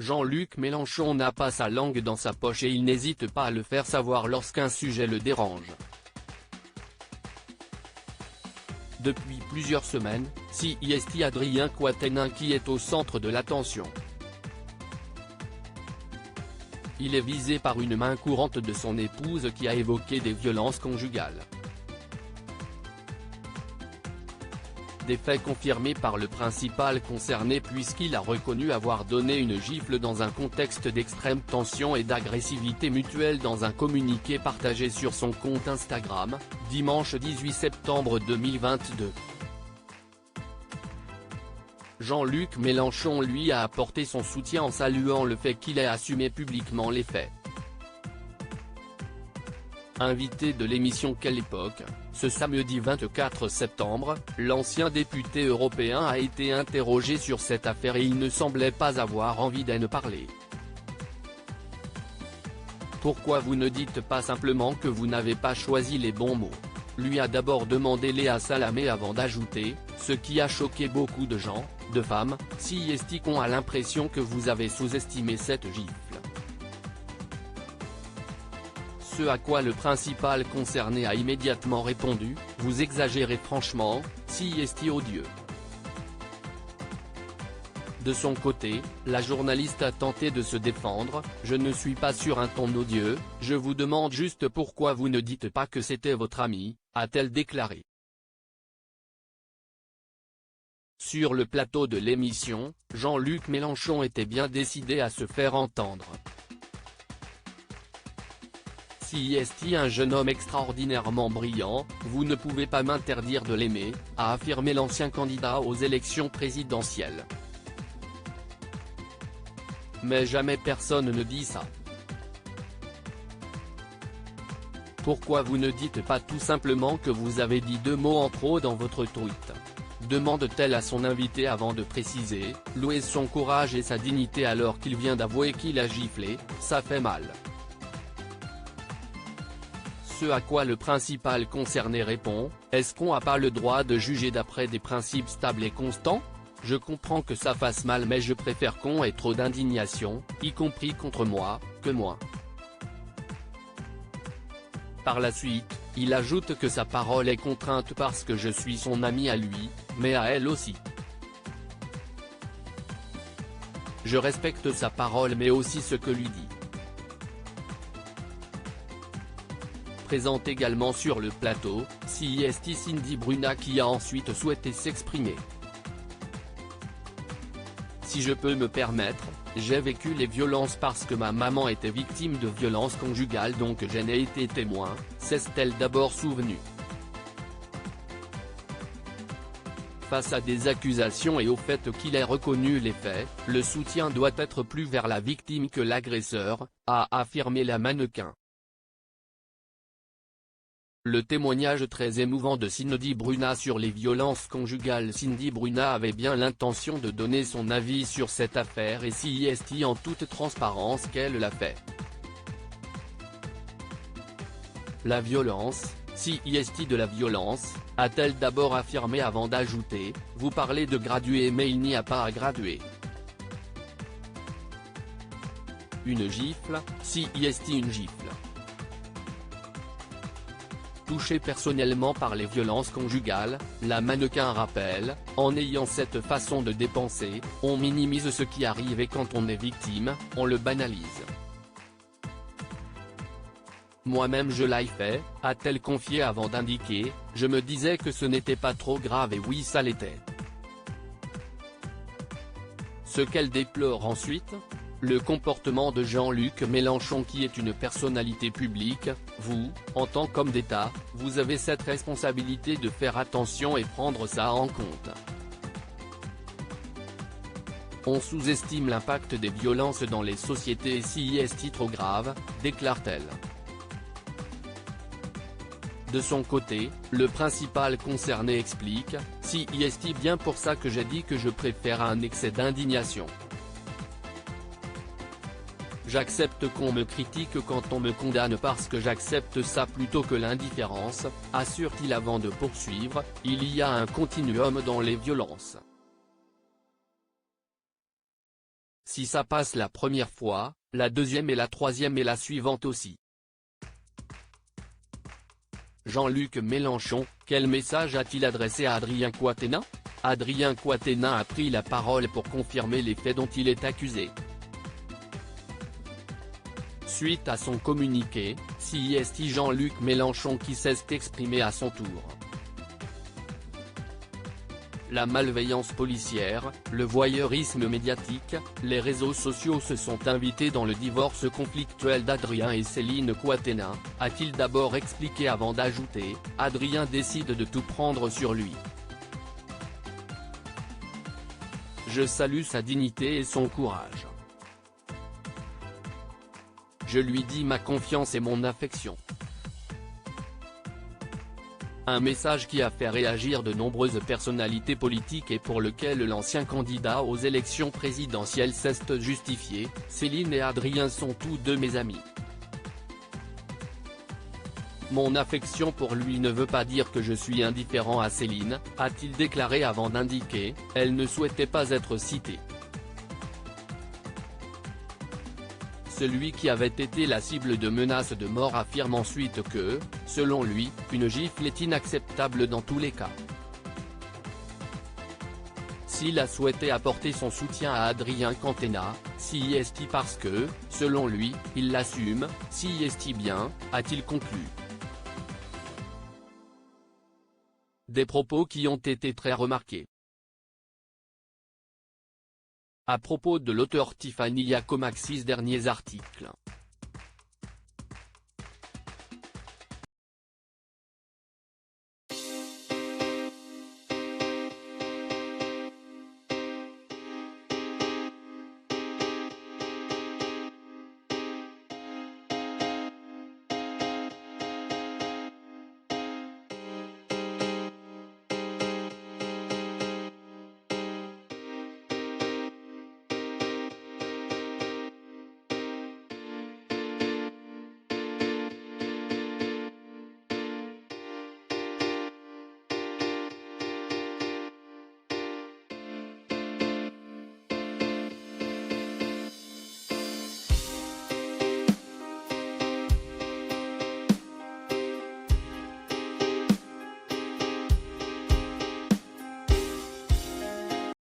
Jean-Luc Mélenchon n'a pas sa langue dans sa poche et il n'hésite pas à le faire savoir lorsqu'un sujet le dérange. Depuis plusieurs semaines, CIST Adrien Quatennens qui est au centre de l'attention. Il est visé par une main courante de son épouse qui a évoqué des violences conjugales. Des faits confirmés par le principal concerné puisqu'il a reconnu avoir donné une gifle dans un contexte d'extrême tension et d'agressivité mutuelle dans un communiqué partagé sur son compte Instagram, dimanche 18 septembre 2022. Jean-Luc Mélenchon lui a apporté son soutien en saluant le fait qu'il ait assumé publiquement les faits. Invité de l'émission Quelle époque, ce samedi 24 septembre, l'ancien député européen a été interrogé sur cette affaire et il ne semblait pas avoir envie d'en parler. Pourquoi vous ne dites pas simplement que vous n'avez pas choisi les bons mots ? Lui a d'abord demandé Léa Salamé avant d'ajouter, ce qui a choqué beaucoup de gens, de femmes, CIST qu'on a l'impression que vous avez sous-estimé cette gifle. Ce à quoi le principal concerné a immédiatement répondu, vous exagérez franchement, CIST odieux. De son côté, la journaliste a tenté de se défendre, je ne suis pas sur un ton odieux, je vous demande juste pourquoi vous ne dites pas que c'était votre ami, a-t-elle déclaré. Sur le plateau de l'émission, Jean-Luc Mélenchon était bien décidé à se faire entendre. CIST un jeune homme extraordinairement brillant, vous ne pouvez pas m'interdire de l'aimer, a affirmé l'ancien candidat aux élections présidentielles. Mais jamais personne ne dit ça. Pourquoi vous ne dites pas tout simplement que vous avez dit 2 mots en trop dans votre tweet ? Demande-t-elle à son invité avant de préciser, louer son courage et sa dignité alors qu'il vient d'avouer qu'il a giflé, ça fait mal. Ce à quoi le principal concerné répond, est-ce qu'on n'a pas le droit de juger d'après des principes stables et constants ? Je comprends que ça fasse mal mais je préfère qu'on ait trop d'indignation, y compris contre moi, que moins. Par la suite, il ajoute que sa parole est contrainte parce que je suis son ami à lui, mais à elle aussi. Je respecte sa parole mais aussi ce que lui dit. Présente également sur le plateau, CIST Cindy Bruna qui a ensuite souhaité s'exprimer. Si je peux me permettre, j'ai vécu les violences parce que ma maman était victime de violences conjugales donc j'en ai été témoin, s'est-elle d'abord souvenue. Face à des accusations et au fait qu'il ait reconnu les faits, le soutien doit être plus vers la victime que l'agresseur, a affirmé la mannequin. Le témoignage très émouvant de Cindy Bruna sur les violences conjugales. Cindy Bruna avait bien l'intention de donner son avis sur cette affaire et CIST en toute transparence qu'elle l'a fait. La violence, CIST de la violence, a-t-elle d'abord affirmé avant d'ajouter, vous parlez de graduer mais il n'y a pas à graduer. Une gifle, CIST une gifle. Touchée personnellement par les violences conjugales, la mannequin rappelle, en ayant cette façon de dépenser, on minimise ce qui arrive et quand on est victime, on le banalise. Moi-même je l'ai fait, a-t-elle confié avant d'indiquer, je me disais que ce n'était pas trop grave et oui ça l'était. Ce qu'elle déplore ensuite ? Le comportement de Jean-Luc Mélenchon qui est une personnalité publique, vous, en tant qu'homme d'État, vous avez cette responsabilité de faire attention et prendre ça en compte. On sous-estime l'impact des violences dans les sociétés et CIST trop grave, déclare-t-elle. De son côté, le principal concerné explique, CIST bien pour ça que j'ai dit que je préfère un excès d'indignation. J'accepte qu'on me critique quand on me condamne parce que j'accepte ça plutôt que l'indifférence, assure-t-il avant de poursuivre, il y a un continuum dans les violences. Si ça passe la première fois, la deuxième et la troisième et la suivante aussi. Jean-Luc Mélenchon, quel message a-t-il adressé à Adrien Quatennens? Adrien Quatennens a pris la parole pour confirmer les faits dont il est accusé. Suite à son communiqué, c'est Jean-Luc Mélenchon qui s'est exprimé à son tour. La malveillance policière, le voyeurisme médiatique, les réseaux sociaux se sont invités dans le divorce conflictuel d'Adrien et Céline Quatennens, a-t-il d'abord expliqué avant d'ajouter, Adrien décide de tout prendre sur lui. Je salue sa dignité et son courage. Je lui dis ma confiance et mon affection. Un message qui a fait réagir de nombreuses personnalités politiques et pour lequel l'ancien candidat aux élections présidentielles s'est justifié. Céline et Adrien sont tous deux mes amis. Mon affection pour lui ne veut pas dire que je suis indifférent à Céline, a-t-il déclaré avant d'indiquer, elle ne souhaitait pas être citée. Celui qui avait été la cible de menaces de mort affirme ensuite que, selon lui, une gifle est inacceptable dans tous les cas. S'il a souhaité apporter son soutien à Adrien Quatennens, c'est parce que, selon lui, il l'assume, c'est bien, a-t-il conclu. Des propos qui ont été très remarqués. À propos de l'auteur Tiffany Yacomaks, 6 derniers articles.